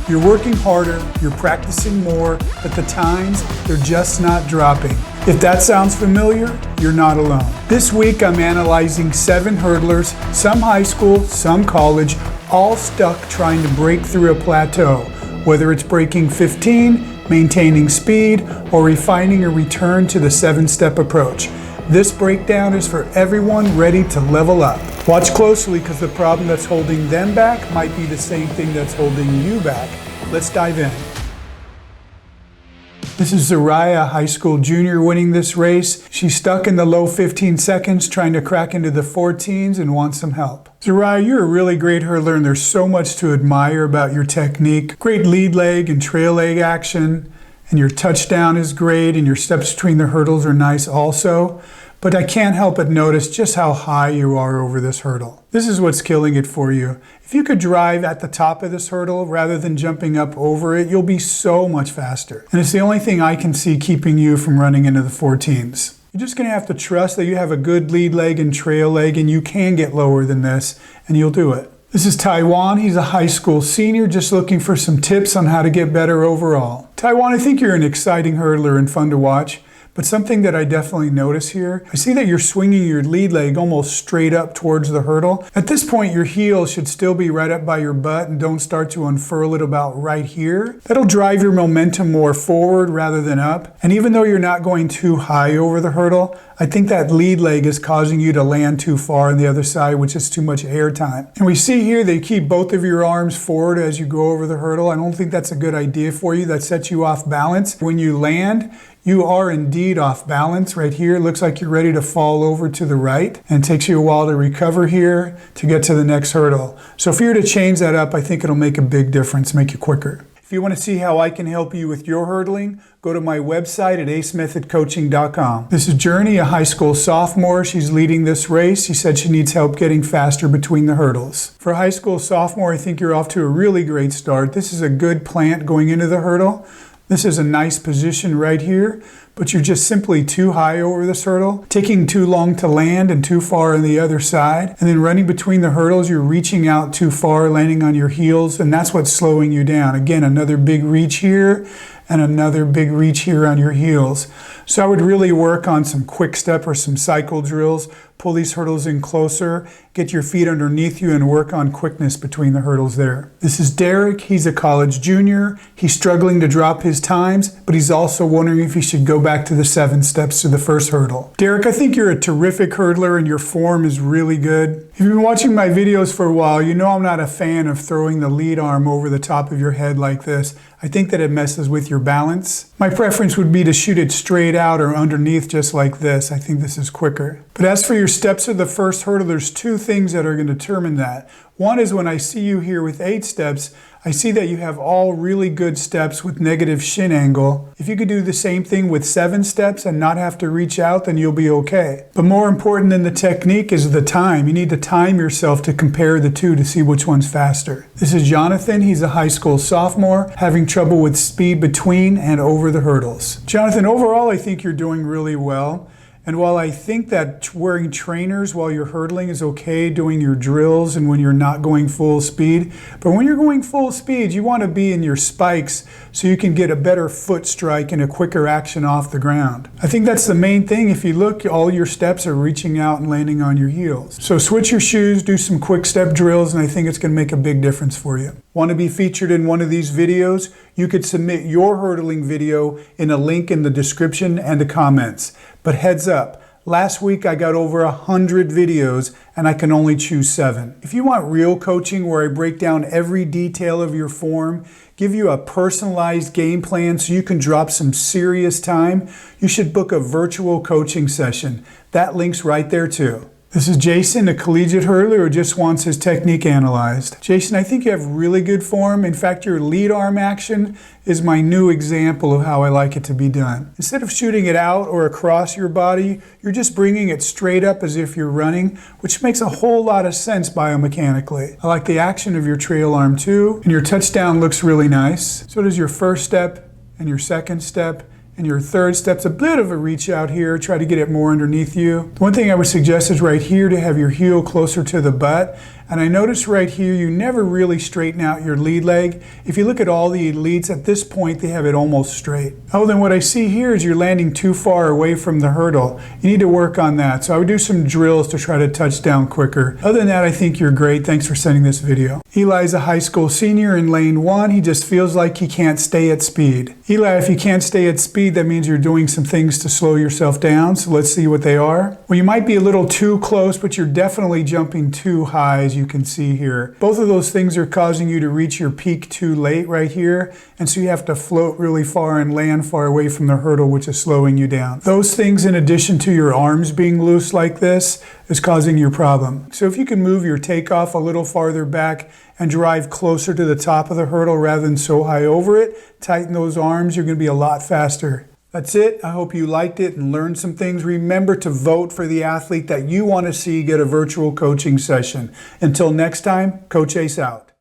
You're working harder, you're practicing more, but the times, they're just not dropping. If that sounds familiar, you're not alone. This week I'm analyzing 7 hurdlers, some high school, some college, all stuck trying to break through a plateau, whether it's breaking 15, maintaining speed, or refining a return to the 7-step approach. This breakdown is for everyone ready to level up. Watch closely because the problem that's holding them back might be the same thing that's holding you back. Let's dive in. This is Zuriyah, a high school junior, winning this race. She's stuck in the low 15 seconds trying to crack into the 14s and wants some help. Zuriyah, you're a really great hurdler and there's so much to admire about your technique. Great lead leg and trail leg action. And your touchdown is great, and your steps between the hurdles are nice also. But I can't help but notice just how high you are over this hurdle. This is what's killing it for you. If you could drive at the top of this hurdle rather than jumping up over it, you'll be so much faster. And it's the only thing I can see keeping you from running into the 14s. You're just going to have to trust that you have a good lead leg and trail leg, and you can get lower than this, and you'll do it. This is Taiwan. He's a high school senior just looking for some tips on how to get better overall. Taiwan, I think you're an exciting hurdler and fun to watch, but something that I definitely notice here, I see that you're swinging your lead leg almost straight up towards the hurdle. At this point, your heel should still be right up by your butt and don't start to unfurl it about right here. That'll drive your momentum more forward rather than up. And even though you're not going too high over the hurdle, I think that lead leg is causing you to land too far on the other side, which is too much air time. And we see here they keep both of your arms forward as you go over the hurdle. I don't think that's a good idea for you. That sets you off balance. When you land, you are indeed off balance right here. It looks like you're ready to fall over to the right, and it takes you a while to recover here to get to the next hurdle. So if you were to change that up, I think it'll make a big difference, make you quicker. If you want to see how I can help you with your hurdling, go to my website at acemethodcoaching.com. This is Journey, a high school sophomore. She's leading this race. She said she needs help getting faster between the hurdles. For a high school sophomore, I think you're off to a really great start. This is a good plant going into the hurdle. This is a nice position right here, but you're just simply too high over this hurdle, taking too long to land and too far on the other side. And then running between the hurdles, you're reaching out too far, landing on your heels, and that's what's slowing you down. Again, another big reach here and another big reach here on your heels. So I would really work on some quick step or some cycle drills. Pull these hurdles in closer, get your feet underneath you, and work on quickness between the hurdles there. This is Derick. He's a college junior. He's struggling to drop his times, but he's also wondering if he should go back to the 7 steps to the first hurdle. Derick, I think you're a terrific hurdler and your form is really good. If you've been watching my videos for a while, you know I'm not a fan of throwing the lead arm over the top of your head like this. I think that it messes with your balance. My preference would be to shoot it straight out or underneath just like this. I think this is quicker. But as for your steps of the first hurdle, there's 2 things that are going to determine that. One is when I see you here with 8 steps, I see that you have all really good steps with negative shin angle. If you could do the same thing with 7 steps and not have to reach out, then you'll be okay. But more important than the technique is the time. You need to time yourself to compare the 2 to see which one's faster. This is Jonathan. He's a high school sophomore, having trouble with speed between and over the hurdles. Jonathan, overall, I think you're doing really well. And while I think that wearing trainers while you're hurdling is okay, doing your drills and when you're not going full speed, but when you're going full speed, you want to be in your spikes so you can get a better foot strike and a quicker action off the ground. I think that's the main thing. If you look, all your steps are reaching out and landing on your heels. So switch your shoes, do some quick step drills, and I think it's going to make a big difference for you. Want to be featured in one of these videos? You could submit your hurdling video in a link in the description and the comments. But heads up, last week I got over 100 videos and I can only choose 7. If you want real coaching where I break down every detail of your form, give you a personalized game plan so you can drop some serious time, you should book a virtual coaching session. That link's right there too. This is Jacen, a collegiate hurdler who just wants his technique analyzed. Jacen, I think you have really good form. In fact, your lead arm action is my new example of how I like it to be done. Instead of shooting it out or across your body, you're just bringing it straight up as if you're running, which makes a whole lot of sense biomechanically. I like the action of your trail arm too, and your touchdown looks really nice. So does your first step and your second step. And your third step's a bit of a reach out here. Try to get it more underneath you. The one thing I would suggest is right here to have your heel closer to the butt And I notice right here, you never really straighten out your lead leg. If you look at all the elites, at this point, they have it almost straight. Oh, then what I see here is you're landing too far away from the hurdle. You need to work on that. So I would do some drills to try to touch down quicker. Other than that, I think you're great. Thanks for sending this video. Eli's a high school senior in lane 1. He just feels like he can't stay at speed. Eli, if you can't stay at speed, that means you're doing some things to slow yourself down. So let's see what they are. Well, you might be a little too close, but you're definitely jumping too high, as you can see here. Both of those things are causing you to reach your peak too late right here. And so you have to float really far and land far away from the hurdle, which is slowing you down. Those things, in addition to your arms being loose like this, is causing your problem. So if you can move your takeoff a little farther back and drive closer to the top of the hurdle rather than so high over it, tighten those arms, you're going to be a lot faster. That's it. I hope you liked it and learned some things. Remember to vote for the athlete that you want to see get a virtual coaching session. Until next time, Coach Ace out.